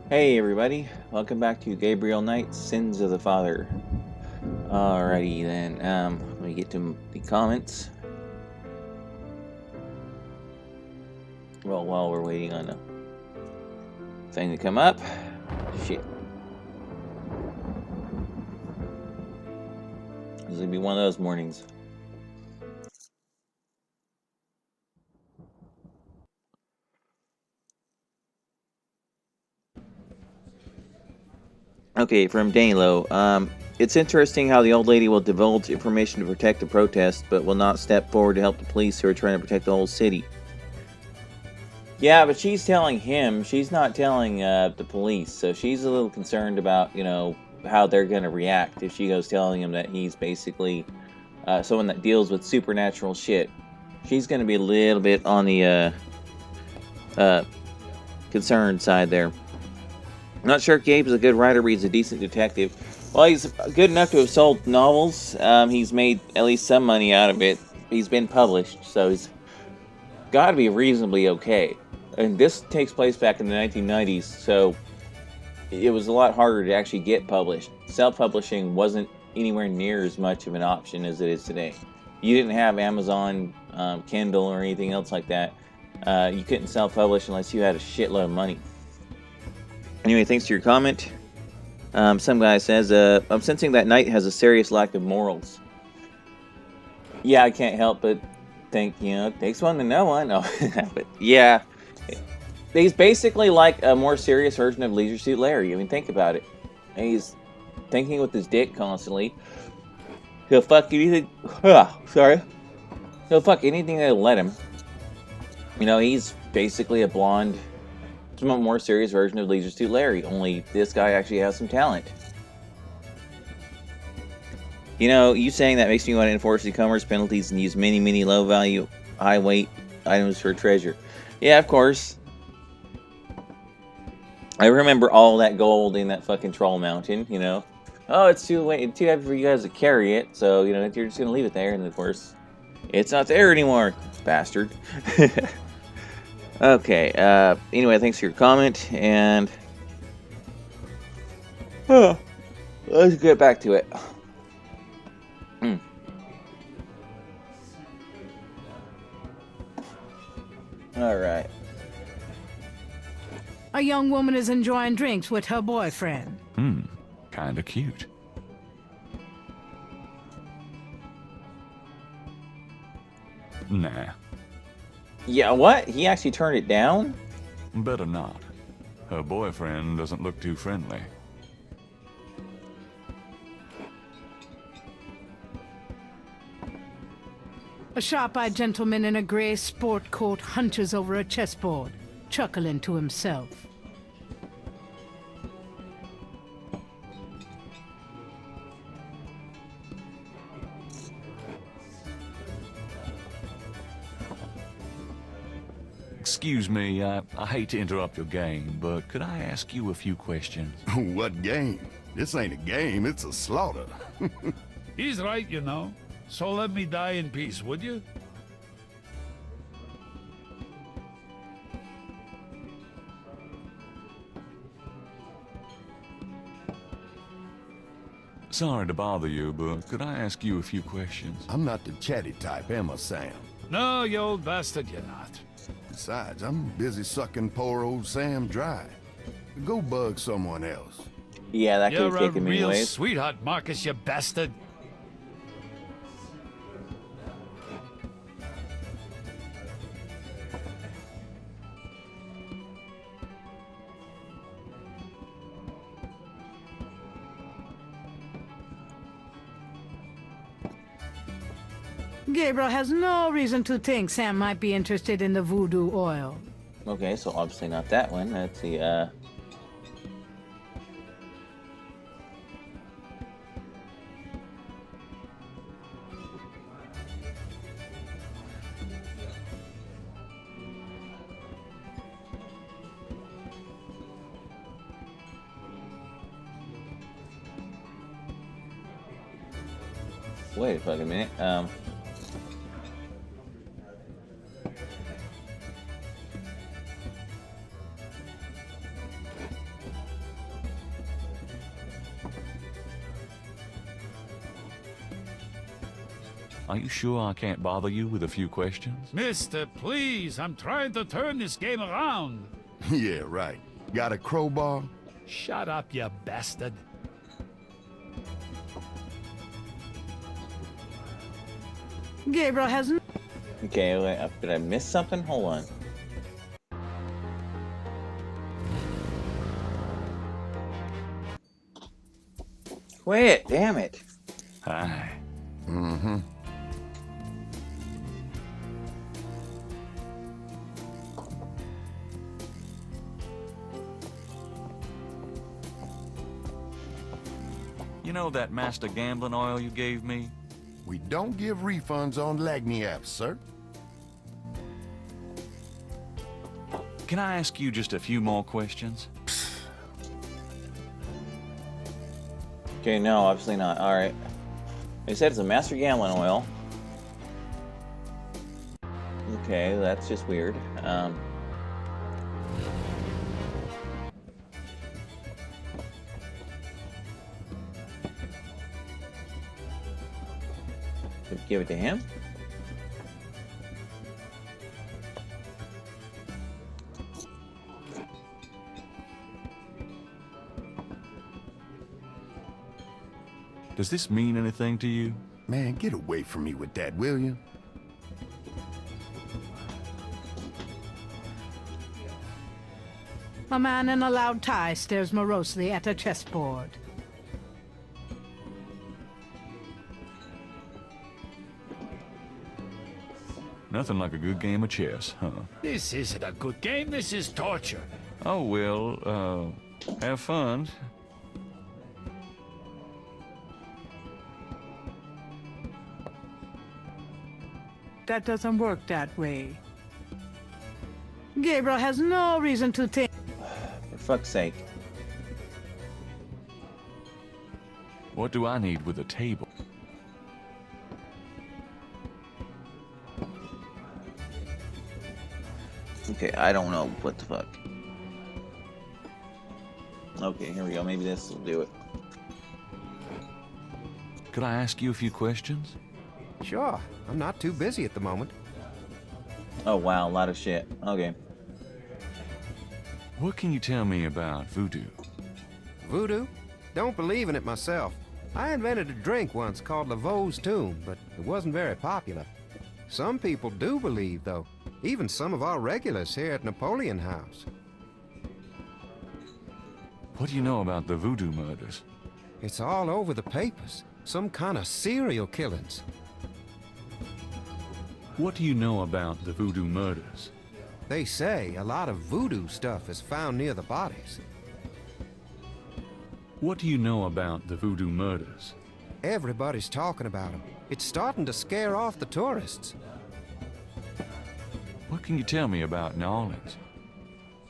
Hey everybody, welcome back to Gabriel Knight's Sins of the Father. Alrighty then, let me get to the comments. Well, while we're waiting on the thing to come up. Shit. This is gonna be one of those mornings. Okay, from Danilo. It's interesting how the old lady will divulge information to protect the protest, but will not step forward to help the police who are trying to protect the whole city. Yeah, but she's telling him. She's not telling the police, so she's a little concerned about, how they're going to react if she goes telling him that he's basically someone that deals with supernatural shit. She's going to be a little bit on the concerned side there. I'm not sure if Gabe's a good writer, but he's a decent detective. Well, he's good enough to have sold novels. He's made at least some money out of it. He's been published, so he's got to be reasonably okay. And this takes place back in the 1990s, so it was a lot harder to actually get published. Self-publishing wasn't anywhere near as much of an option as it is today. You didn't have Amazon, Kindle, or anything else like that. You couldn't self-publish unless you had a shitload of money. Anyway, thanks to your comment. Some guy says, I'm sensing that Knight has a serious lack of morals. Yeah, I can't help but think, it takes one to know one. No, but yeah. He's basically like a more serious version of Leisure Suit Larry. I mean, think about it. He's thinking with his dick constantly. He'll fuck anything. Sorry. He'll fuck anything that'll let him. He's basically a blonde, somewhat more serious version of Leisure Suit Larry. Only this guy actually has some talent. You saying that makes me want to enforce the commerce penalties and use many low-value, high-weight items for treasure. Yeah, of course. I remember all that gold in that fucking troll mountain, Oh, it's too heavy for you guys to carry it, so, you're just gonna leave it there, and of course, it's not there anymore, bastard. Okay, anyway, thanks for your comment, and let's get back to it. Alright. A young woman is enjoying drinks with her boyfriend. Kinda cute. Nah. Yeah, what? He actually turned it down? Better not. Her boyfriend doesn't look too friendly. A sharp-eyed gentleman in a gray sport coat hunches over a chessboard, chuckling to himself. Excuse me, I hate to interrupt your game, but could I ask you a few questions? What game? This ain't a game, it's a slaughter. He's right, So let me die in peace, would you? Sorry to bother you, but could I ask you a few questions? I'm not the chatty type, am I, Sam? No, you old bastard, you're not. Besides, I'm busy sucking poor old Sam dry. Go bug someone else. Yeah, that could You're have a taken many real ways. sweetheart, Marcus, you bastard. Gabriel has no reason to think Sam might be interested in the voodoo oil. Okay, so obviously not that one. Let's see, wait a fucking minute. Are you sure I can't bother you with a few questions? Mister, please, I'm trying to turn this game around. Yeah, right. Got a crowbar? Shut up, you bastard. Gabriel has Okay, wait, did I miss something? Hold on. Quit, damn it. Hi. Mm-hmm. You know that master gambling oil you gave me? We don't give refunds on lagniaps, sir. Can I ask you just a few more questions? Okay, no, obviously not. Alright. They said it's a master gambling oil. Okay, that's just weird. Give it to him. Does this mean anything to you? Man, get away from me with that, will you? a man in a loud tie stares morosely at a chessboard. Nothing like a good game of chess, huh? This isn't a good game, this is torture. Oh, well, have fun. That doesn't work that way. Gabriel has no reason to think. For fuck's sake. What do I need with a table? Okay, I don't know what the fuck. Okay, here we go. Maybe this will do it. Could I ask you a few questions? Sure. I'm not too busy at the moment. Oh wow, a lot of shit. Okay. What can you tell me about voodoo? Voodoo? Don't believe in it myself. I invented a drink once called Laveau's Tomb, but it wasn't very popular. Some people do believe, though. Even some of our regulars here at Napoleon House. What do you know about the voodoo murders? It's all over the papers. Some kind of serial killings. What do you know about the voodoo murders? They say a lot of voodoo stuff is found near the bodies. What do you know about the voodoo murders? Everybody's talking about them. It's starting to scare off the tourists. What can you tell me about New Orleans?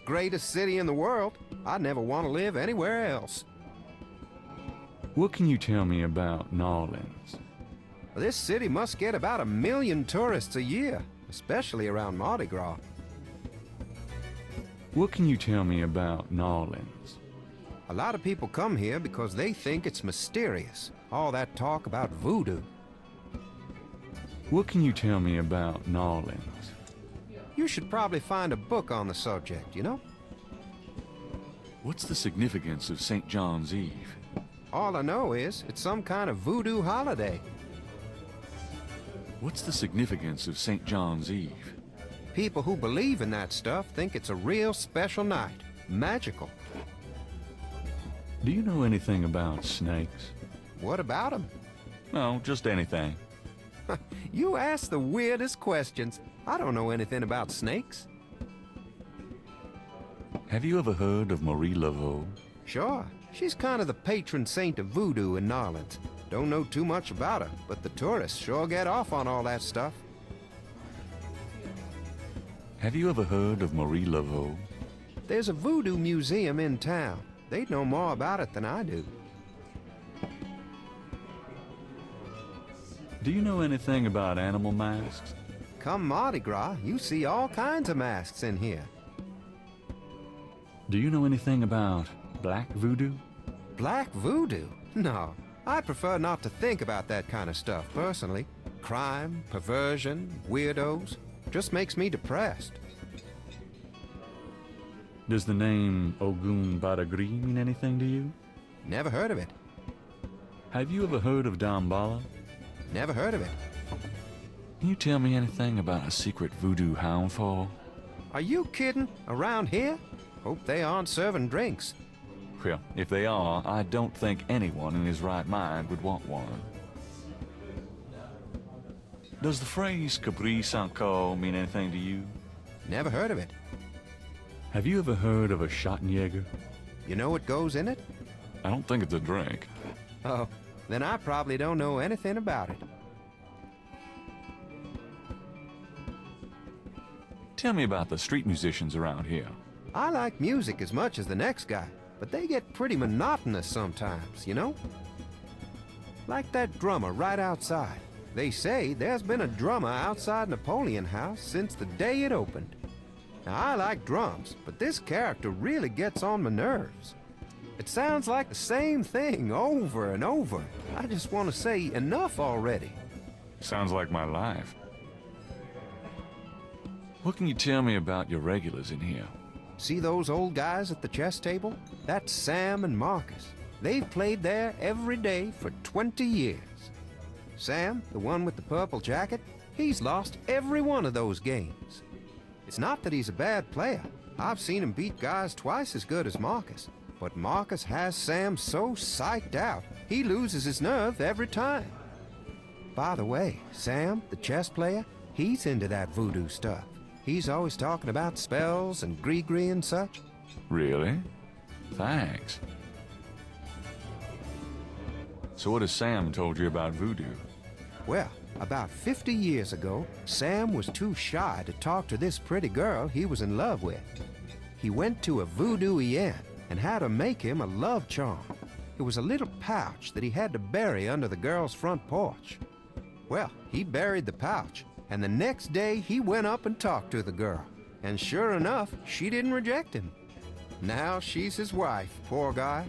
Greatest city in the world. I'd never want to live anywhere else. What can you tell me about New Orleans? This city must get about 1 million tourists a year, especially around Mardi Gras. What can you tell me about New Orleans? A lot of people come here because they think it's mysterious. All that talk about voodoo. What can you tell me about New Orleans? You should probably find a book on the subject, you know? What's the significance of St. John's Eve? All I know is it's some kind of voodoo holiday. What's the significance of St. John's Eve? People who believe in that stuff think it's a real special night. Magical. Do you know anything about snakes? What about them? No, just anything. You ask the weirdest questions. I don't know anything about snakes. Have you ever heard of Marie Laveau? Sure. She's kind of the patron saint of voodoo in New Orleans. Don't know too much about her, but the tourists sure get off on all that stuff. Have you ever heard of Marie Laveau? There's a voodoo museum in town. They'd know more about it than I do. Do you know anything about animal masks? Come Mardi Gras, you see all kinds of masks in here. Do you know anything about black voodoo? Black voodoo? No, I prefer not to think about that kind of stuff, personally. crime, perversion, weirdos. Just makes me depressed. Does the name Ogun Badagri mean anything to you? Never heard of it. Have you ever heard of Damballa? Never heard of it. Can you tell me anything about a secret voodoo hound fall? Are you kidding? Around here? Hope they aren't serving drinks. Well, if they are, I don't think anyone in his right mind would want one. Does the phrase Capri Sanko mean anything to you? Never heard of it. Have you ever heard of a Schottenjäger? You know what goes in it? I don't think it's a drink. Oh, then I probably don't know anything about it. Tell me about the street musicians around here. I like music as much as the next guy, but they get pretty monotonous sometimes, you know? Like that drummer right outside. They say there's been a drummer outside Napoleon House since the day it opened. Now, I like drums, but this character really gets on my nerves. It sounds like the same thing over and over. I just want to say enough already. Sounds like my life. What can you tell me about your regulars in here? See those old guys at the chess table? That's Sam and Marcus. They've played there every day for 20 years. Sam, the one with the purple jacket, he's lost every one of those games. It's not that he's a bad player. I've seen him beat guys twice as good as Marcus. But Marcus has Sam so psyched out, he loses his nerve every time. By the way, Sam, the chess player, he's into that voodoo stuff. He's always talking about spells and gree-gree and such. Really? Thanks. So what has Sam told you about voodoo? Well, about 50 years ago, Sam was too shy to talk to this pretty girl he was in love with. He went to a voodoo-ien and had her make him a love charm. It was a little pouch that he had to bury under the girl's front porch. Well, he buried the pouch, and the next day he went up and talked to the girl. And sure enough, she didn't reject him. Now she's his wife, poor guy.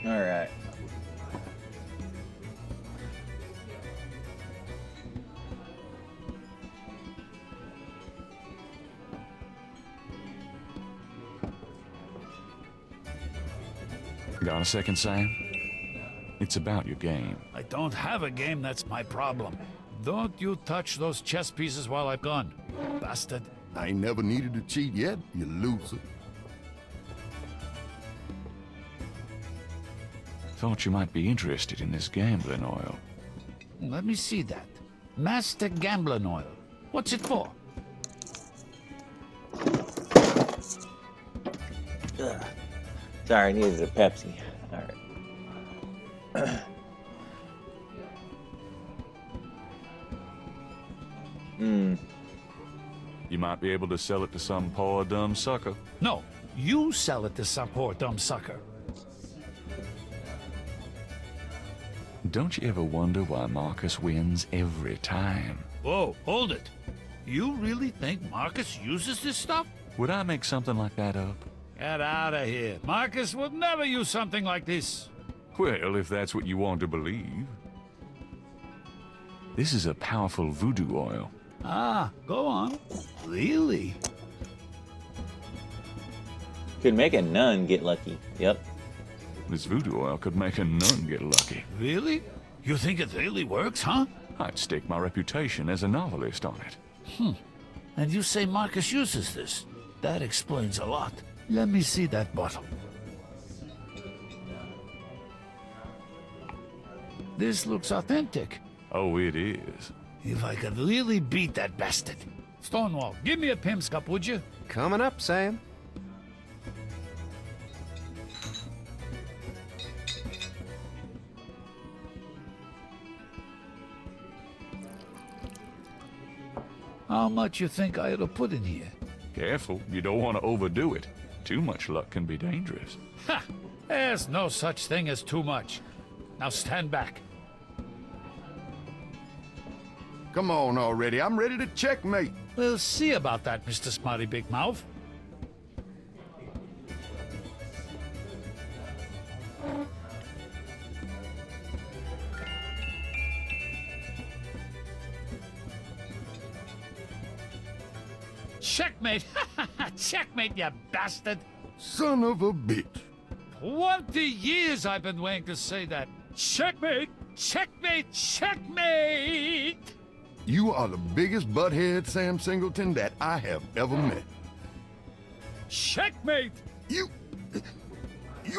All right. Got a second, Sam? It's about your game. I don't have a game, that's my problem. Don't you touch those chess pieces while I'm gone, bastard. I ain't never needed to cheat yet, you loser. Thought you might be interested in this gambling oil. Let me see that. Master Gambling Oil. What's it for? Ugh. Sorry, I needed a Pepsi. All right. You might be able to sell it to some poor dumb sucker. No, you sell it to some poor dumb sucker. Don't you ever wonder why Marcus wins every time? Whoa, hold it. You really think Marcus uses this stuff? Would I make something like that up? Get out of here. Marcus would never use something like this. Well, if that's what you want to believe. This is a powerful voodoo oil. Ah, go on. Really? Could make a nun get lucky. Yep. This voodoo oil could make a nun get lucky. Really? You think it really works, huh? I'd stake my reputation as a novelist on it. And you say Marcus uses this? That explains a lot. Let me see that bottle. This looks authentic. Oh, it is. If I could really beat that bastard. Stonewall, give me a pimp's cup, would you? Coming up, Sam. How much you think I ought to put in here? Careful, you don't want to overdo it. Too much luck can be dangerous. Ha! There's no such thing as too much. Now stand back. Come on already, I'm ready to checkmate. We'll see about that, Mr. Smarty Big Mouth. Checkmate! Checkmate, you bastard! Son of a bitch. 20 years I've been waiting to say that. Checkmate! Checkmate! Checkmate! You are the biggest butthead, Sam Singleton, that I have ever met. Checkmate! You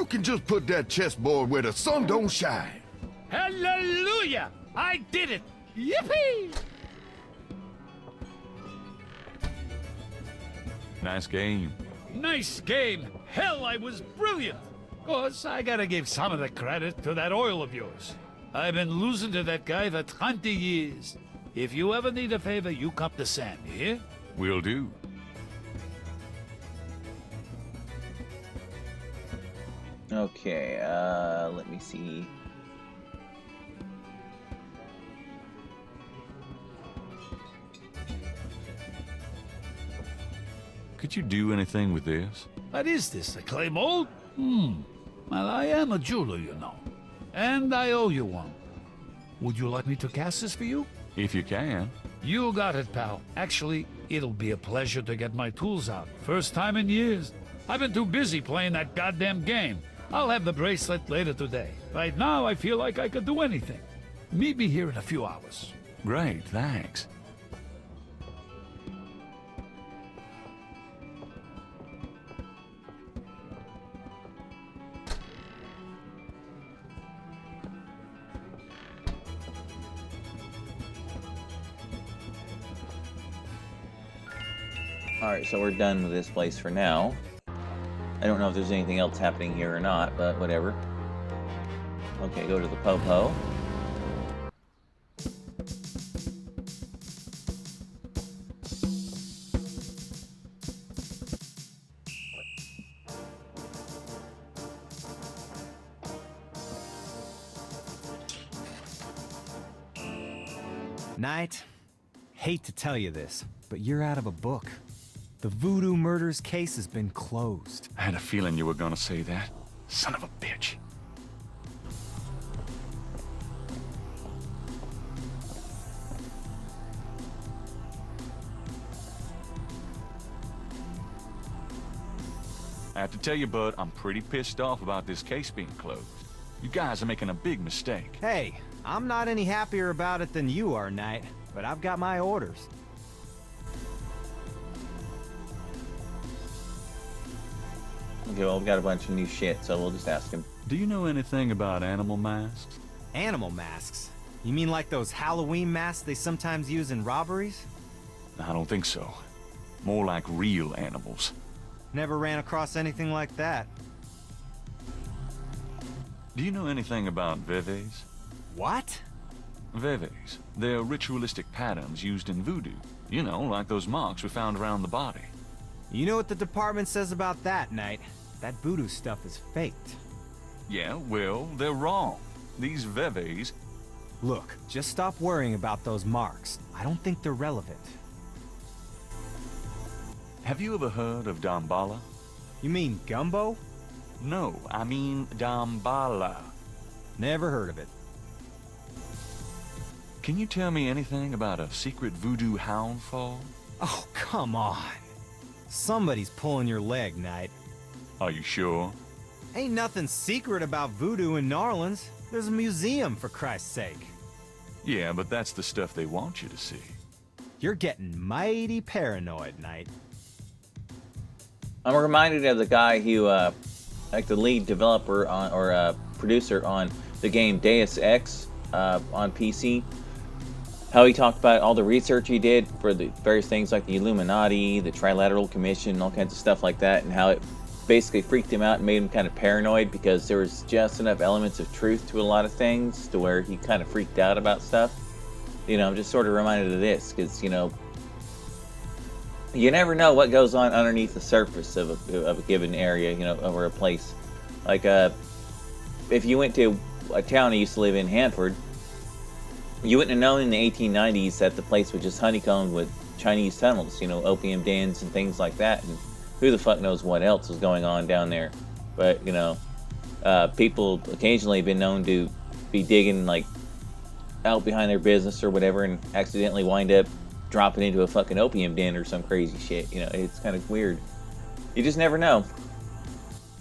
can just put that chessboard where the sun don't shine. Hallelujah! I did it! Yippee! Nice game. Nice game. Hell, I was brilliant. Course, I gotta give some of the credit to that oil of yours. I've been losing to that guy for 20 years. If you ever need a favor, you come to Sam, you hear? Will do. Okay, let me see. Could you do anything with this? What is this, a clay mold? Well, I am a jeweler, you know. And I owe you one. Would you like me to cast this for you? If you can. You got it, pal. Actually, it'll be a pleasure to get my tools out. First time in years. I've been too busy playing that goddamn game. I'll have the bracelet later today. Right now, I feel like I could do anything. Meet me here in a few hours. Great, thanks. Alright, so we're done with this place for now. I don't know if there's anything else happening here or not, but whatever. Okay, go to the Popo. Knight, hate to tell you this, but you're out of a book. The Voodoo Murders case has been closed. I had a feeling you were gonna say that. Son of a bitch. I have to tell you, bud, I'm pretty pissed off about this case being closed. You guys are making a big mistake. Hey, I'm not any happier about it than you are, Knight, but I've got my orders. Okay, well, we've got a bunch of new shit, so we'll just ask him. Do you know anything about animal masks? Animal masks? You mean like those Halloween masks they sometimes use in robberies? I don't think so. More like real animals. Never ran across anything like that. Do you know anything about veves? What? Veves. They're ritualistic patterns used in voodoo. You know, like those marks we found around the body. You know what the department says about that, Knight? That voodoo stuff is faked. Yeah, well, they're wrong. These veves... Look, just stop worrying about those marks. I don't think they're relevant. Have you ever heard of Damballa? You mean gumbo? No, I mean Damballa. Never heard of it. Can you tell me anything about a secret voodoo hound fall? Oh, come on. Somebody's pulling your leg, Knight. Are you sure? Ain't nothing secret about voodoo in Narlands. There's a museum, for Christ's sake. Yeah, but that's the stuff they want you to see. You're getting mighty paranoid, Knight. I'm reminded of the guy who, like the lead developer on, or producer on the game Deus Ex on PC. How he talked about all the research he did for the various things like the Illuminati, the Trilateral Commission, all kinds of stuff like that, and how it basically freaked him out and made him kind of paranoid because there was just enough elements of truth to a lot of things to where he kind of freaked out about stuff. You know, I'm just sort of reminded of this because, you know, you never know what goes on underneath the surface of a given area, you know, or a place. Like, if you went to a town I used to live in, Hanford, you wouldn't have known in the 1890s that the place was just honeycombed with Chinese tunnels, you know, opium dens and things like that. And who the fuck knows what else was going on down there. But, you know, people occasionally have been known to be digging, like, out behind their business or whatever and accidentally wind up drop it into a fucking opium den or some crazy shit. You know, it's kind of weird. You just never know.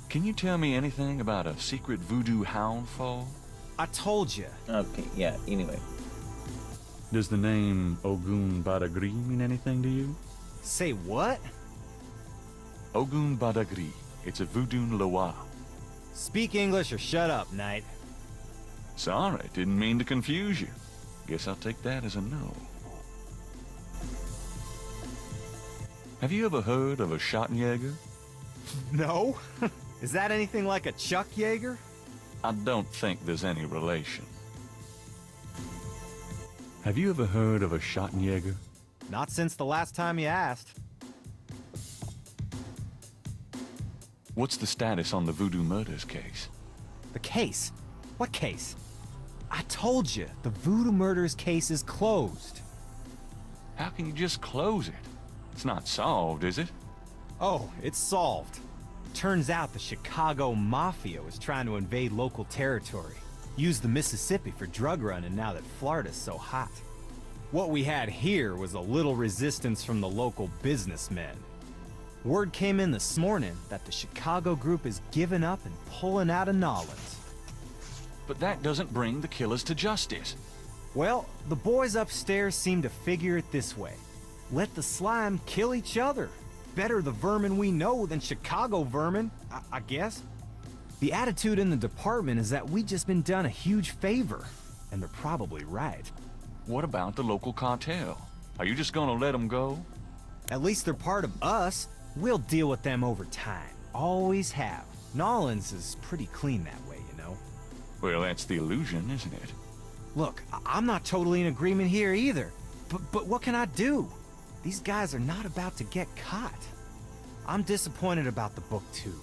Can you tell me anything about a secret voodoo hound fall? I told you. Okay, yeah, anyway. Does the name Ogun Badagri mean anything to you? Say what? Ogun Badagri. It's a voodoo loa. Speak English or shut up, Knight. Sorry, didn't mean to confuse you. Guess I'll take that as a no. Have you ever heard of a Schottenjäger? No? Is that anything like a Chuck Yeager? I don't think there's any relation. Have you ever heard of a Schottenjäger? Not since the last time you asked. What's the status on the voodoo murders case? The case? What case? I told you, the Voodoo Murders case is closed. How can you just close it? It's not solved, is it? Oh, it's solved. Turns out the Chicago Mafia was trying to invade local territory. Use the Mississippi for drug running now that Florida's so hot. What we had here was a little resistance from the local businessmen. Word came in this morning that the Chicago group is giving up and pulling out of Nolens. But that doesn't bring the killers to justice. Well, the boys upstairs seem to figure it this way. Let the slime kill each other. Better the vermin we know than Chicago vermin, I guess. The attitude in the department is that we just been done a huge favor, and they're probably right. What about the local cartel? Are you just gonna let them go? At least they're part of us. We'll deal with them over time. Always have. Nolens is pretty clean that way, you know? Well, that's the illusion, isn't it? Look, I'm not totally in agreement here either. But what can I do? These guys are not about to get caught. I'm disappointed about the book too.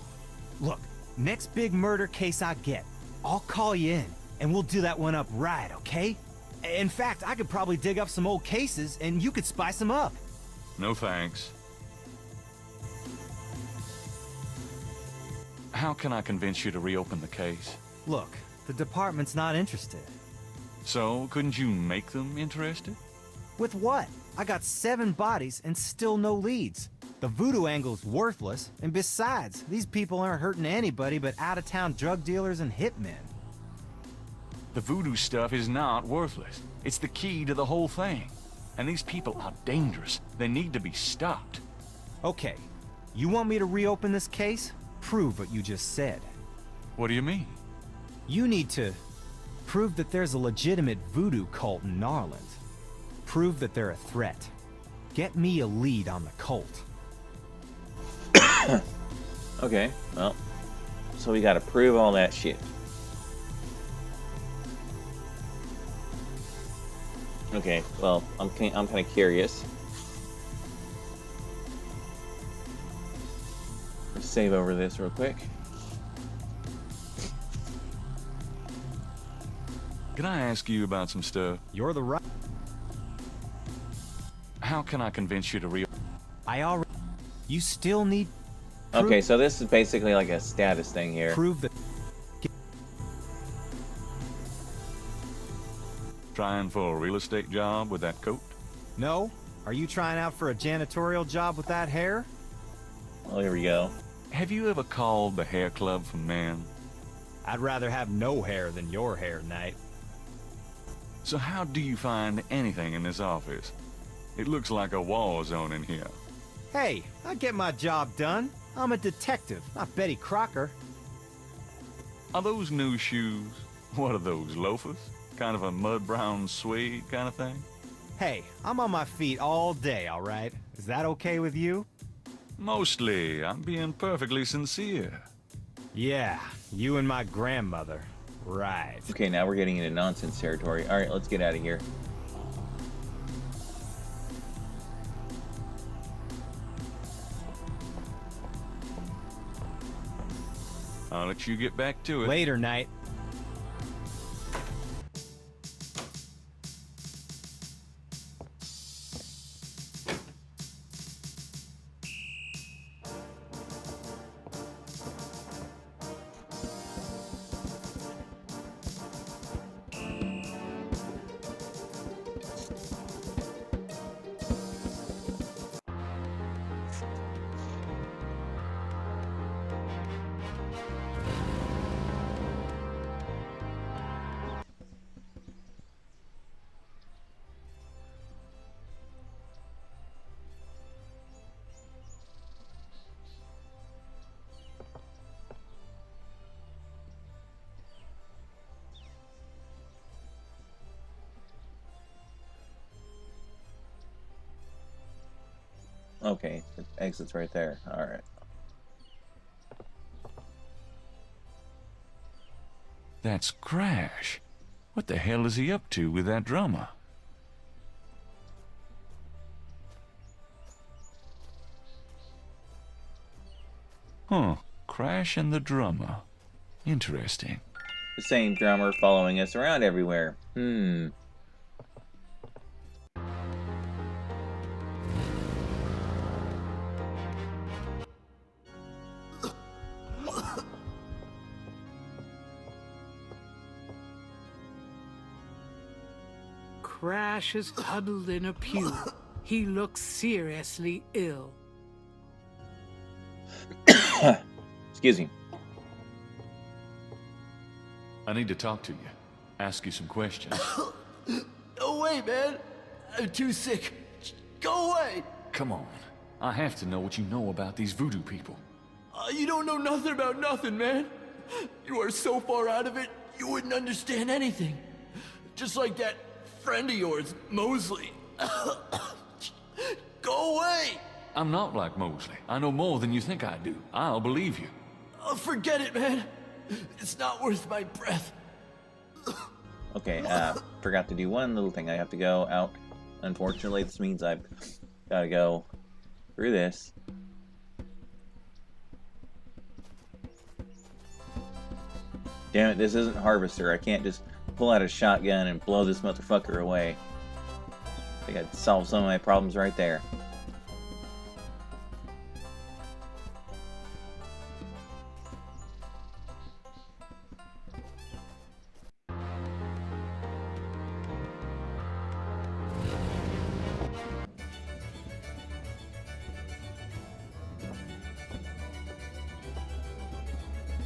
Look, next big murder case I get, I'll call you in, and we'll do that one up right, okay? In fact, I could probably dig up some old cases, and you could spice them up. No thanks. How can I convince you to reopen the case? Look, the department's not interested. So, couldn't you make them interested? With what? I got 7 bodies and still no leads. The voodoo angle's worthless, and besides, these people aren't hurting anybody but out-of-town drug dealers and hitmen. The voodoo stuff is not worthless. It's the key to the whole thing. And these people are dangerous. They need to be stopped. Okay, you want me to reopen this case? Prove what you just said. What do you mean? You need to prove that there's a legitimate voodoo cult in Narland. Prove that they're a threat. Get me a lead on the cult. Okay, well, so we gotta prove all that shit. Okay, well, I'm kind of curious. Let's save over this real quick. Can I ask you about some stuff? You're the right. How can I convince you to I already. You still need. Okay, so this is basically like a status thing here. Prove that. Trying for a real estate job with that coat? No? Are you trying out for a janitorial job with that hair? Well, here we go. Have you ever called the hair club for men? I'd rather have no hair than your hair, Knight. So how do you find anything in this office? It looks like a war zone in here. Hey, I get my job done. I'm a detective, not Betty Crocker. Are those new shoes? What are those, loafers? Kind of a mud-brown suede kind of thing? Hey, I'm on my feet all day, all right? Is that okay with you? Mostly. I'm being perfectly sincere. Yeah, you and my grandmother. Right. Okay, now we're getting into nonsense territory. All right, let's get out of here. I'll let you get back to it. Later, Knight. Okay, the exit's right there. Alright. That's Crash. What the hell is he up to with that drummer? Huh. Crash and the drummer. Interesting. The same drummer following us around everywhere. Crash is huddled in a pew. He looks seriously ill. Excuse me. I need to talk to you. Ask you some questions. No way, man. I'm too sick. Go away. Come on. I have to know what you know about these voodoo people. You don't know nothing about nothing, man. You are so far out of it, you wouldn't understand anything. Just like that friend of yours, Mosley. Go away. I'm not like Mosley. I know more than you think I do. I'll believe you. Forget it, man. It's not worth my breath. Okay, forgot to do one little thing. I have to go out. Unfortunately, this means I've got to go through this. Damn it, this isn't Harvester. I can't just pull out a shotgun and blow this motherfucker away. I think I'd solve some of my problems right there.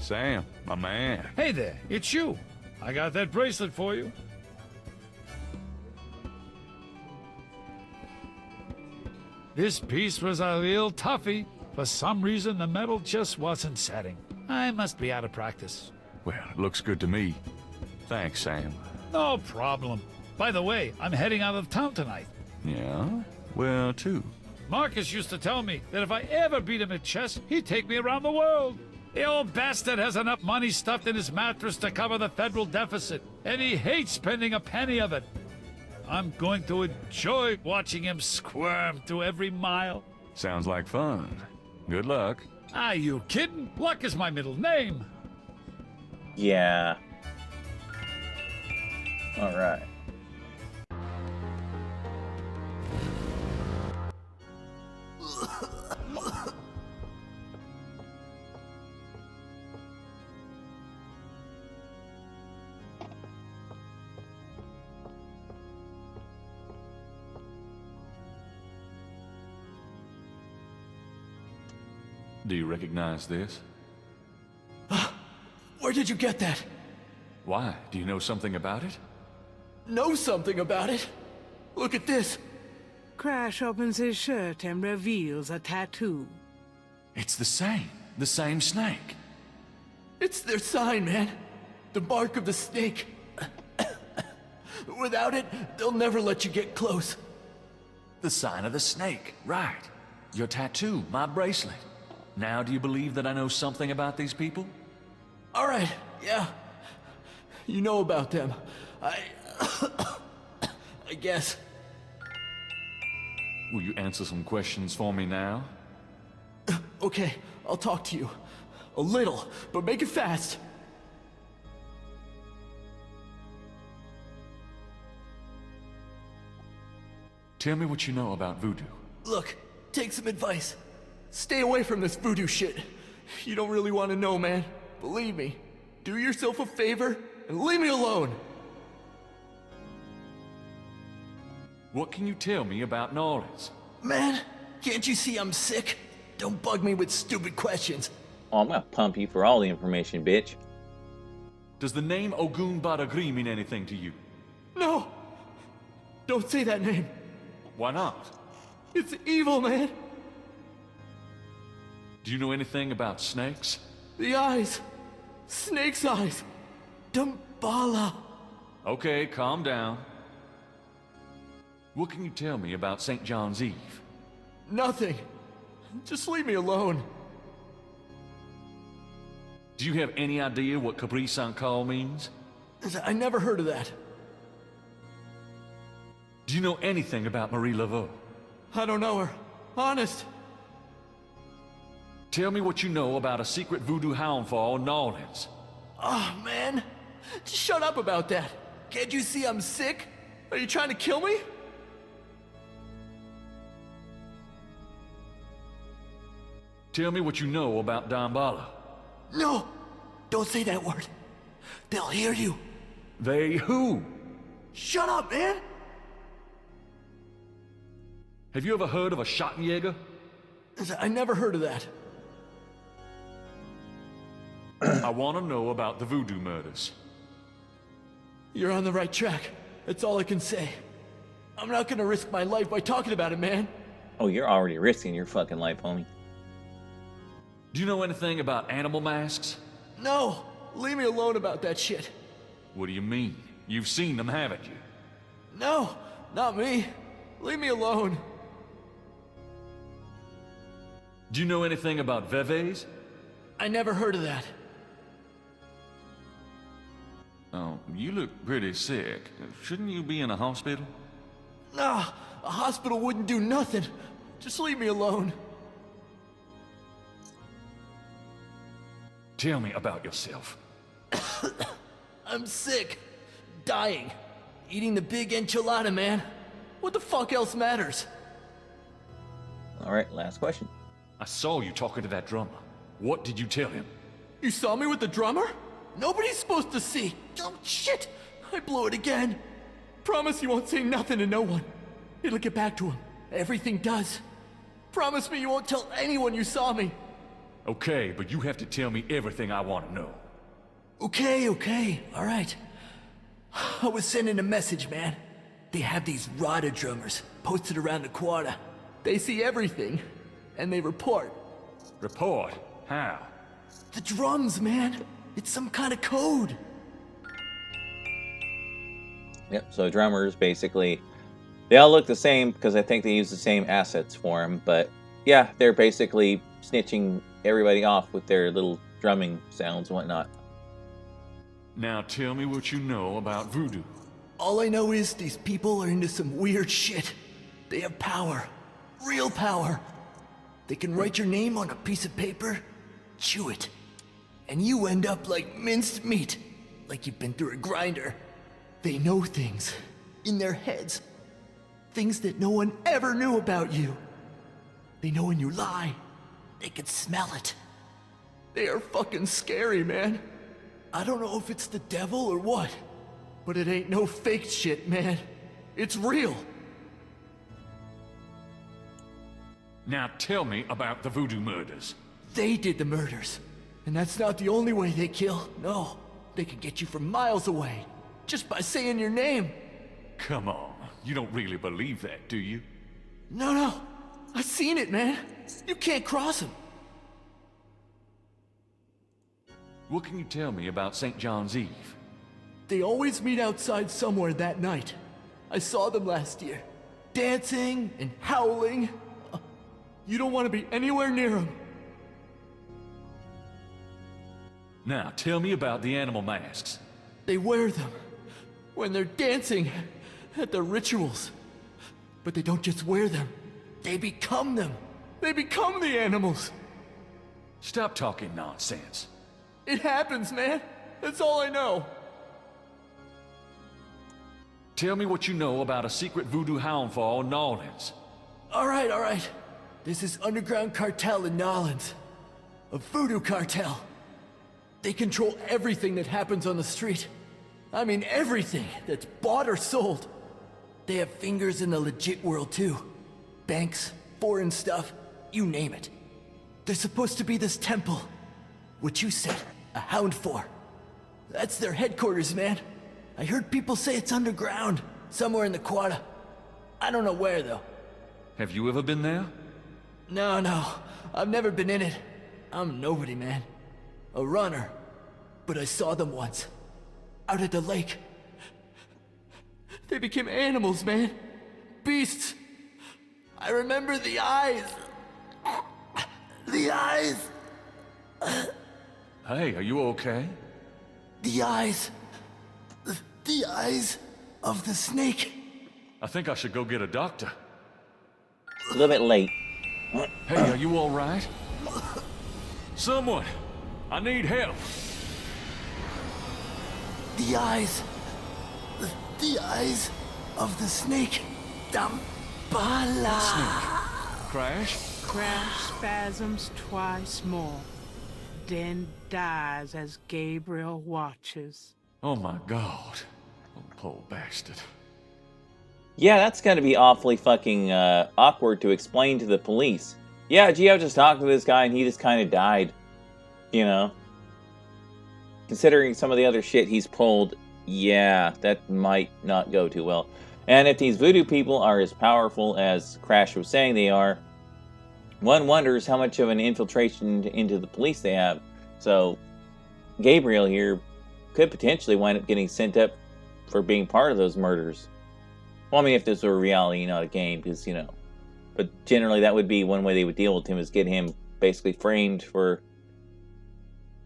Sam, my man. Hey there, it's you. I got that bracelet for you. This piece was a real toughie. For some reason, the metal just wasn't setting. I must be out of practice. Well, it looks good to me. Thanks, Sam. No problem. By the way, I'm heading out of town tonight. Yeah? Where to? Marcus used to tell me that if I ever beat him at chess, he'd take me around the world. The old bastard has enough money stuffed in his mattress to cover the federal deficit, and he hates spending a penny of it. I'm going to enjoy watching him squirm through every mile. Sounds like fun. Good luck. Are you kidding? Luck is my middle name. Yeah. Alright. Do you recognize this? Where did you get that? Why? Do you know something about it? Know something about it? Look at this. Crash opens his shirt and reveals a tattoo. It's the same snake. It's their sign, man. The mark of the snake. Without it, they'll never let you get close. The sign of the snake, right. Your tattoo, my bracelet. Now do you believe that I know something about these people? All right, yeah. You know about them. I guess. Will you answer some questions for me now? Okay, I'll talk to you. A little, but make it fast. Tell me what you know about voodoo. Look, take some advice. Stay away from this voodoo shit. You don't really want to know, man. Believe me. Do yourself a favor and leave me alone. What can you tell me about New Orleans? Man, can't you see I'm sick? Don't bug me with stupid questions. Oh, I'm gonna pump you for all the information, bitch. Does the name Ogun Badagri mean anything to you? No! Don't say that name. Why not? It's evil, man. Do you know anything about snakes? The eyes. Snake's eyes. Damballa. Okay, calm down. What can you tell me about St. John's Eve? Nothing. Just leave me alone. Do you have any idea what Capri Saint-Call means? I never heard of that. Do you know anything about Marie Laveau? I don't know her. Honest. Tell me what you know about a secret voodoo hound fall in New Orleans. Oh, man. Just shut up about that. Can't you see I'm sick? Are you trying to kill me? Tell me what you know about Damballa. No! Don't say that word. They'll hear you. They who? Shut up, man! Have you ever heard of a Schottenjäger? I never heard of that. I want to know about the voodoo murders. You're on the right track. That's all I can say. I'm not gonna risk my life by talking about it, man. Oh, you're already risking your fucking life, homie. Do you know anything about animal masks? No! Leave me alone about that shit. What do you mean? You've seen them, haven't you? No! Not me. Leave me alone. Do you know anything about Veves? I never heard of that. Oh, you look pretty sick. Shouldn't you be in a hospital? Nah, a hospital wouldn't do nothing. Just leave me alone. Tell me about yourself. I'm sick. Dying. Eating the big enchilada, man. What the fuck else matters? Alright, last question. I saw you talking to that drummer. What did you tell him? You saw me with the drummer? Nobody's supposed to see. Oh, shit! I blew it again. Promise you won't say nothing to no one. It'll get back to him. Everything does. Promise me you won't tell anyone you saw me. Okay, but you have to tell me everything I want to know. Okay, alright. I was sending a message, man. They have these Rada drummers posted around the quarter. They see everything, and they report. Report? How? The drums, man. It's some kind of code. Yep, so drummers, basically, they all look the same because I think they use the same assets for them, but yeah, they're basically snitching everybody off with their little drumming sounds and whatnot. Now tell me what you know about voodoo. All I know is these people are into some weird shit. They have power. Real power. They can write your name on a piece of paper, chew it, and you end up like minced meat, like you've been through a grinder. They know things in their heads, things that no one ever knew about you. They know when you lie. They can smell it. They are fucking scary, man. I don't know if it's the devil or what, but it ain't no fake shit, man. It's real. Now tell me about the voodoo murders. They did the murders. And that's not the only way they kill. No, they can get you from miles away, just by saying your name. Come on, you don't really believe that, do you? No, I seen it, man. You can't cross them. What can you tell me about St. John's Eve? They always meet outside somewhere that night. I saw them last year, dancing and howling. You don't want to be anywhere near them. Now tell me about the animal masks. They wear them when they're dancing at their rituals. But they don't just wear them. They become them. They become the animals. Stop talking nonsense. It happens, man. That's all I know. Tell me what you know about a secret voodoo hound fall in New Orleans. All right. This is underground cartel in New Orleans. A voodoo cartel. They control everything that happens on the street. I mean everything that's bought or sold. They have fingers in the legit world too. Banks, foreign stuff, you name it. There's supposed to be this temple. What you said, a Hound 4. That's their headquarters, man. I heard people say it's underground, somewhere in the Quada. I don't know where, though. Have you ever been there? No, I've never been in it. I'm nobody, man. A runner. But I saw them once. Out at the lake. They became animals, man. Beasts. I remember the eyes. The eyes. Hey, are you okay? The eyes. The eyes of the snake. I think I should go get a doctor. A little bit late. Hey, are you all right? Someone! I need help! The eyes. The eyes of the snake. Dambala. Crash? Crash spasms twice more, then dies as Gabriel watches. Oh my god. Oh, poor bastard. Yeah, that's gotta be awfully fucking awkward to explain to the police. Yeah, gee, I was just talking to this guy and he just kind of died. You know? Considering some of the other shit he's pulled, yeah, that might not go too well. And if these voodoo people are as powerful as Crash was saying they are, one wonders how much of an infiltration into the police they have. So, Gabriel here could potentially wind up getting sent up for being part of those murders. Well, I mean, if this were reality, not a game, because, you know. But generally, that would be one way they would deal with him, is get him basically framed for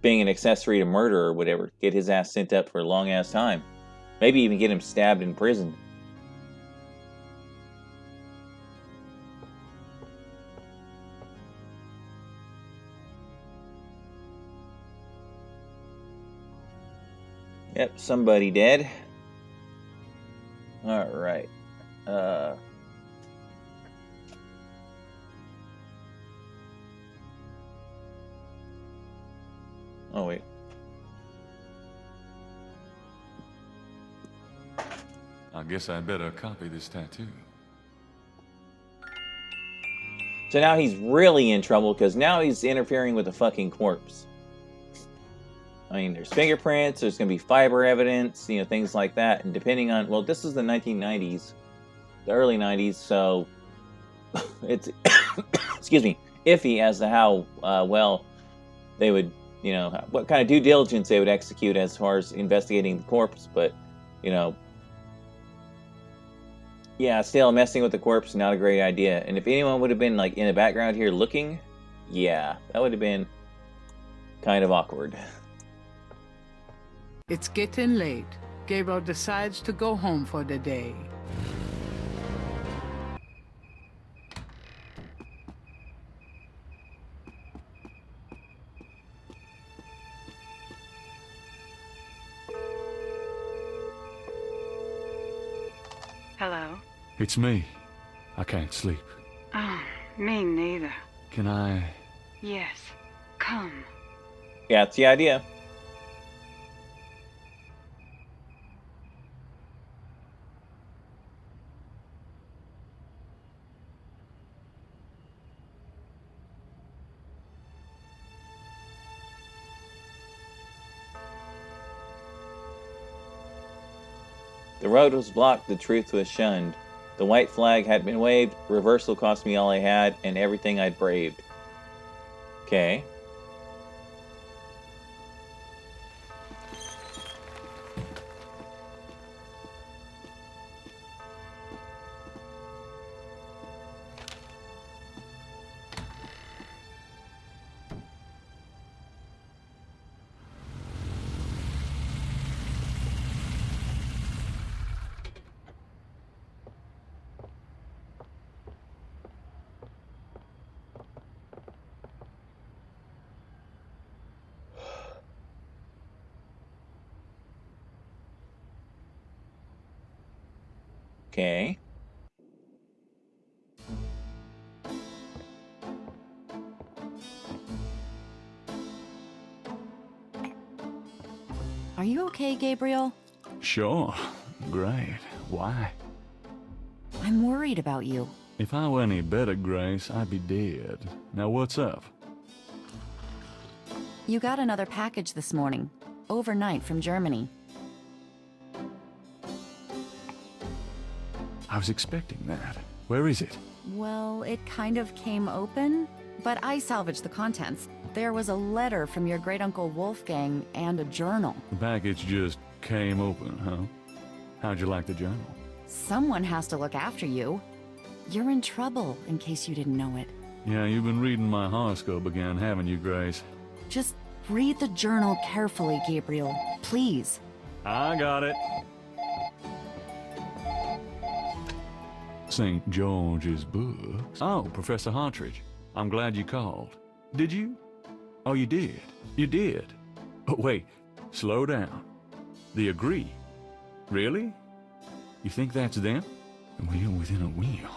being an accessory to murder or whatever. Get his ass sent up for a long-ass time. Maybe even get him stabbed in prison. Yep, somebody dead. Alright. Oh, wait. I guess I'd better copy this tattoo. So now he's really in trouble, because now he's interfering with the fucking corpse. I mean, there's fingerprints, there's going to be fiber evidence, you know, things like that. And depending on, well, this is the 1990s, the early 90s, so it's, excuse me, iffy as to how well they would, you know, what kind of due diligence they would execute as far as investigating the corpse. But, you know, yeah, still messing with the corpse, not a great idea. And if anyone would have been, like, in the background here looking, yeah, that would have been kind of awkward. It's getting late. Gabriel decides to go home for the day. Hello? It's me. I can't sleep. Oh, me neither. Can I... Yes. Come. Yeah, that's the idea. The road was blocked, the truth was shunned. The white flag had been waved, reversal cost me all I had, and everything I'd braved. Okay. Okay. Are you okay, Gabriel? Sure. Great. Why? I'm worried about you. If I were any better, Grace, I'd be dead. Now what's up? You got another package this morning, overnight from Germany. I was expecting that. Where is it? Well, it kind of came open, but I salvaged the contents. There was a letter from your great-uncle Wolfgang and a journal. The package just came open, huh? How'd you like the journal? Someone has to look after you. You're in trouble, in case you didn't know it. Yeah, you've been reading my horoscope again, haven't you, Grace? Just read the journal carefully, Gabriel. Please. I got it. St. George's books. Oh, Professor Hartridge. I'm glad you called. Did you? Oh, you did. You did. Oh, wait. Slow down. The Agree. Really? You think that's them? A wheel within a wheel.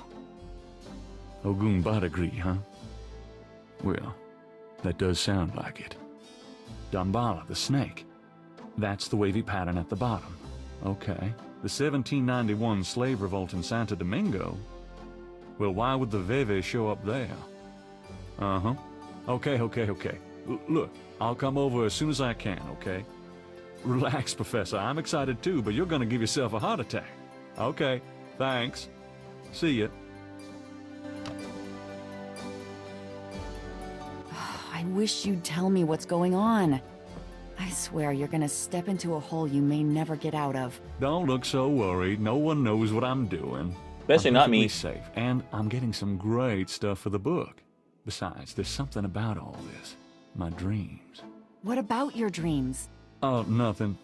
Ogun Badagri, huh? Well, that does sound like it. Dambala, the snake. That's the wavy pattern at the bottom. Okay. The 1791 slave revolt in Santo Domingo? Well, why would the Veve show up there? Uh-huh. Okay. Look, I'll come over as soon as I can, okay? Relax, Professor. I'm excited too, but you're gonna give yourself a heart attack. Okay, thanks. See ya. I wish you'd tell me what's going on. I swear you're gonna step into a hole you may never get out of. Don't look so worried. No one knows what I'm doing. Especially I'm not me. perfectly safe, and I'm getting some great stuff for the book. Besides, there's something about all this. My dreams. What about your dreams? Oh, nothing.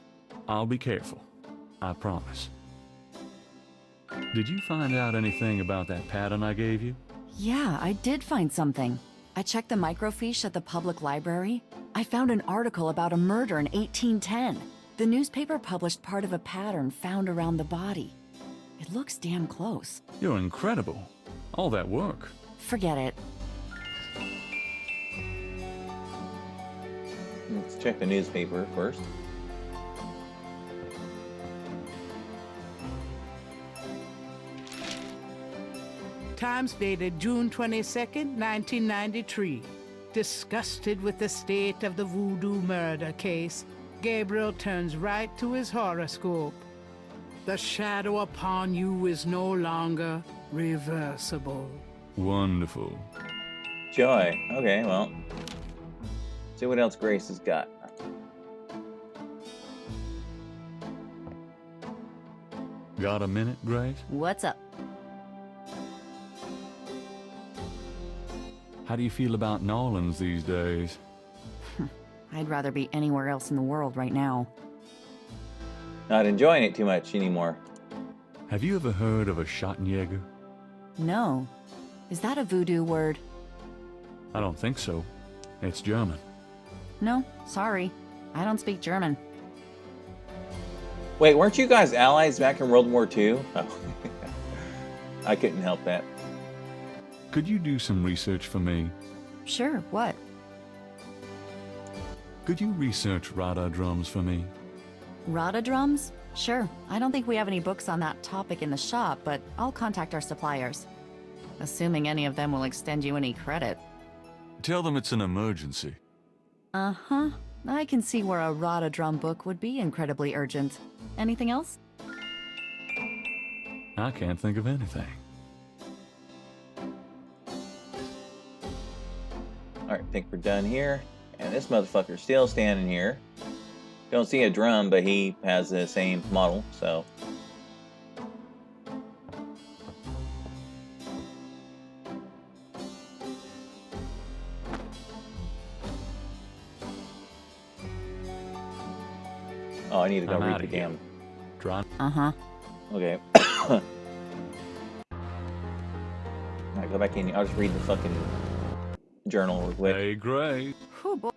I'll be careful. I promise. Did you find out anything about that pattern I gave you? Yeah, I did find something. I checked the microfiche at the public library. I found an article about a murder in 1810. The newspaper published part of a pattern found around the body. It looks damn close. You're incredible. All that work. Forget it. Let's check the newspaper first. Times dated June 22nd, 1993. Disgusted with the state of the voodoo murder case, Gabriel turns right to his horoscope. The shadow upon you is no longer reversible. Wonderful. Joy. Okay, well. See what else Grace has got. Got a minute, Grace? What's up? How do you feel about New Orleans these days? I'd rather be anywhere else in the world right now. Not enjoying it too much anymore. Have you ever heard of a Schottenjäger? No. Is that a voodoo word? I don't think so. It's German. No, sorry. I don't speak German. Wait, weren't you guys allies back in World War II? Oh. I couldn't help that. Could you do some research for me? Sure, what? Could you research Rada drums for me? Rada drums? Sure. I don't think we have any books on that topic in the shop, but I'll contact our suppliers. Assuming any of them will extend you any credit. Tell them it's an emergency. Uh-huh. I can see where a Rada drum book would be incredibly urgent. Anything else? I can't think of anything. Alright, I think we're done here. And this motherfucker's still standing here. Don't see a drum, but he has the same model, so. Oh, I need to go I'm read outta the here. damn. Try. Uh-huh. Okay. Alright, go back in. I'll just read the fucking journal real quick. Hey, Grace. Whew, boy.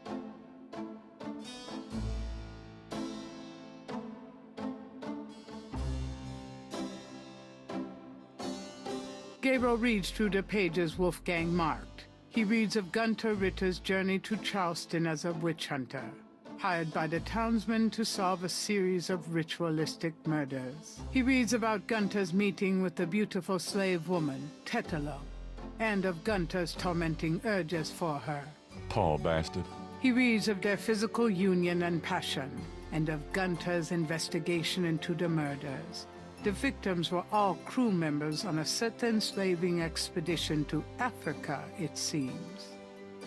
Gabriel reads through the pages Wolfgang marked. He reads of Gunther Ritter's journey to Charleston as a witch hunter, hired by the townsmen to solve a series of ritualistic murders. He reads about Gunther's meeting with the beautiful slave woman, Tetelo, and of Gunther's tormenting urges for her. Poor bastard. He reads of their physical union and passion, and of Gunter's investigation into the murders. The victims were all crew members on a set enslaving expedition to Africa, it seems.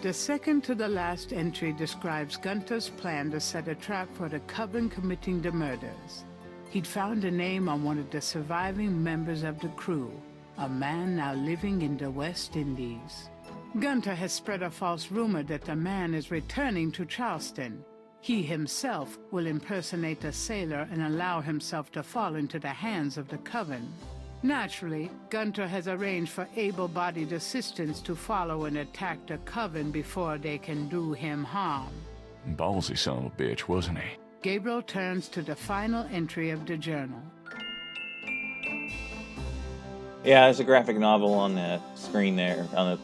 The second to the last entry describes Gunter's plan to set a trap for the coven committing the murders. He'd found a name on one of the surviving members of the crew, a man now living in the West Indies. Gunter has spread a false rumor that the man is returning to Charleston. He himself will impersonate a sailor and allow himself to fall into the hands of the coven. Naturally, Gunter has arranged for able-bodied assistants to follow and attack the coven before they can do him harm. Ballsy son of a bitch, wasn't he? Gabriel turns to the final entry of the journal. Yeah, there's a graphic novel on the screen there, on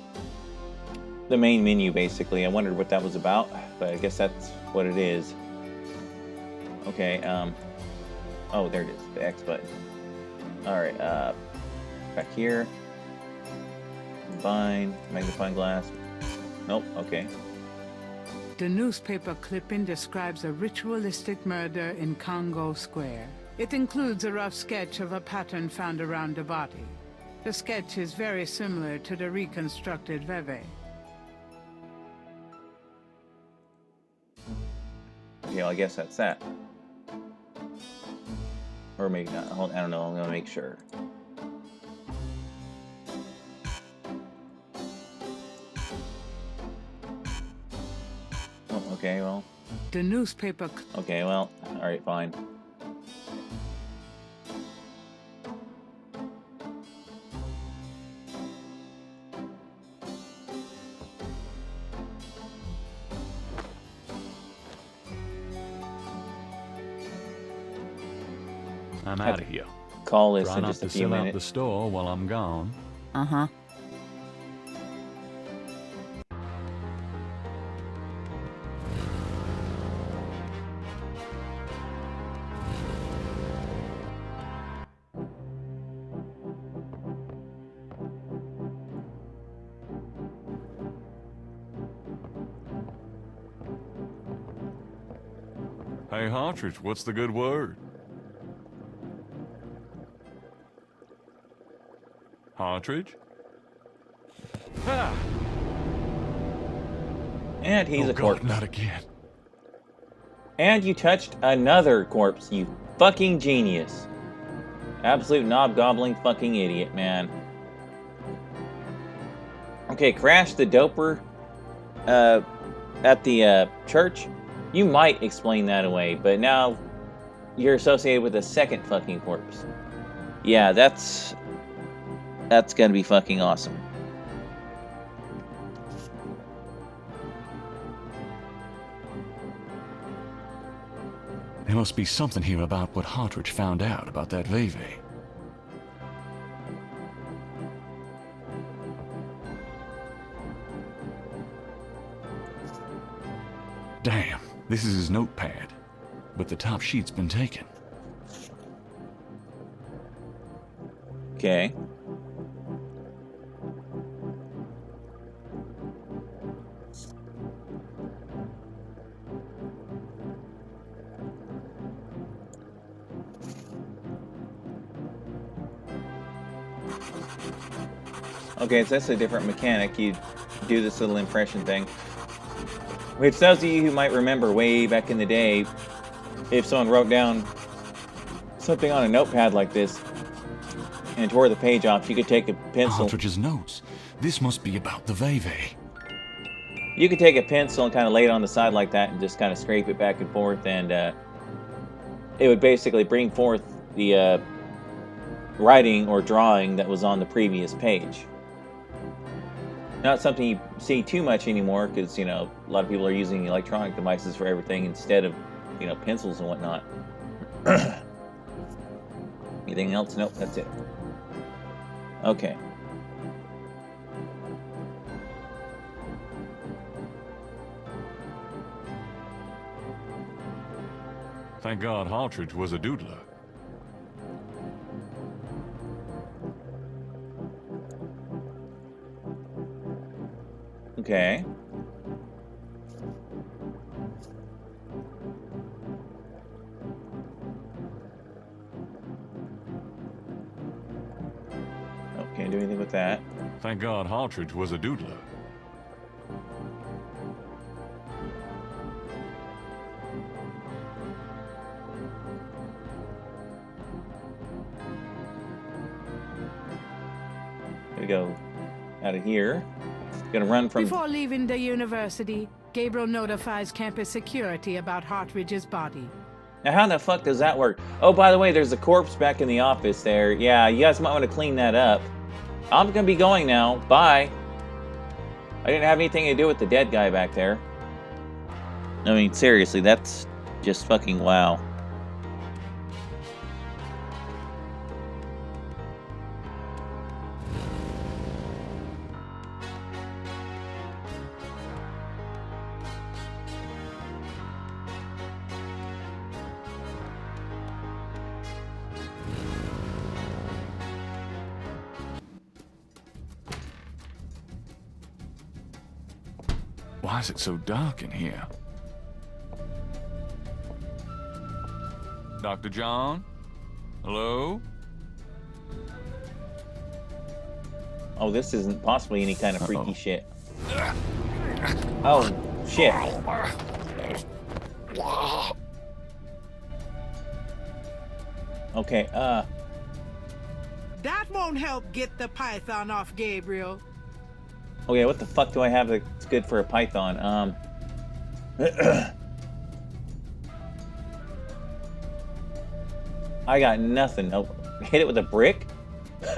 the main menu, basically. I wondered what that was about, but I guess that's what it is. Okay, oh, there it is, the X button. Alright, back here. Combine, magnifying glass. Nope, okay. The newspaper clipping describes a ritualistic murder in Congo Square. It includes a rough sketch of a pattern found around the body. The sketch is very similar to the reconstructed Veve. Yeah, I guess that's that. Or maybe not. I don't know. I'm gonna make sure. Oh, okay, well. The newspaper... Okay, well, alright, fine. I'm out of here. Call this Try in not just to a few sell out the minutes. store while I'm gone. Uh-huh. Hey, Hartridge, what's the good word? Hartridge? Ah! And he's a corpse. God, not again. And you touched another corpse, you fucking genius. Absolute knob-gobbling fucking idiot, man. Okay, Crash the Doper at the church. You might explain that away, but now you're associated with a second fucking corpse. Yeah, that's gonna be fucking awesome. There must be something here about what Hartridge found out about that Veve. Damn, this is his notepad, but the top sheet's been taken. Okay. Okay, so that's a different mechanic. You do this little impression thing. Which those of you who might remember way back in the day, if someone wrote down something on a notepad like this and tore the page off, you could take a pencil. Hartridge's notes. This must be about the Veve. You could take a pencil and kind of lay it on the side like that and just kind of scrape it back and forth, and it would basically bring forth the writing or drawing that was on the previous page. Not something you see too much anymore, because, you know, a lot of people are using electronic devices for everything instead of, you know, pencils and whatnot. Anything else? Nope, that's it. Okay. Thank God Hartridge was a doodler. Okay. anything with that. Thank God Hartridge was a doodler. Gonna go out of here. Gonna run from... Before leaving the university, Gabriel notifies campus security about Hartridge's body. Now, how the fuck does that work? Oh, by the way, there's a corpse back in the office there. Yeah, you guys might want to clean that up. I'm gonna be going now. Bye. I didn't have anything to do with the dead guy back there. I mean, seriously, that's just fucking wow. Why is it so dark in here? Dr. John? Hello? Oh, this isn't possibly any kind of freaky shit. Oh, shit. Okay, That won't help get the python off Gabriel. oh yeah, what the fuck do I have that's good for a python? I got nothing. Oh, hit it with a brick?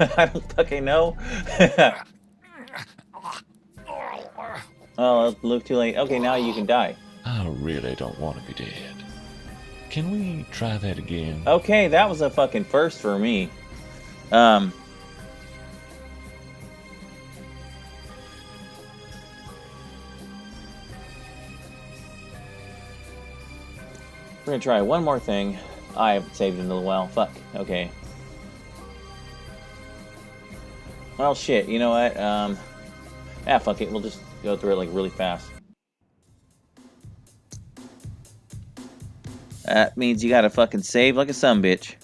I don't fucking know. Oh, look too late. Okay, now you can die. I really don't want to be dead. Can we try that again? Okay, that was a fucking first for me. We're gonna try one more thing. I haven't saved in a little while. Fuck. Okay. Well, shit. You know what? Fuck it. We'll just go through it like really fast. That means you gotta fucking save like a sumbitch.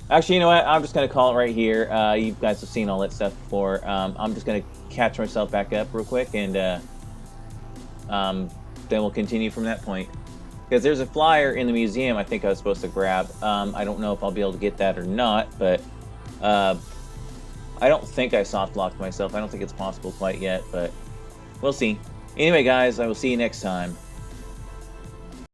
Actually, you know what? I'm just gonna call it right here. You guys have seen all that stuff before. I'm just gonna catch myself back up real quick, and then we'll continue from that point. Because there's a flyer in the museum I think I was supposed to grab. I don't know if I'll be able to get that or not, but I don't think I soft-locked myself. I don't think it's possible quite yet, but we'll see. Anyway, guys, I will see you next time.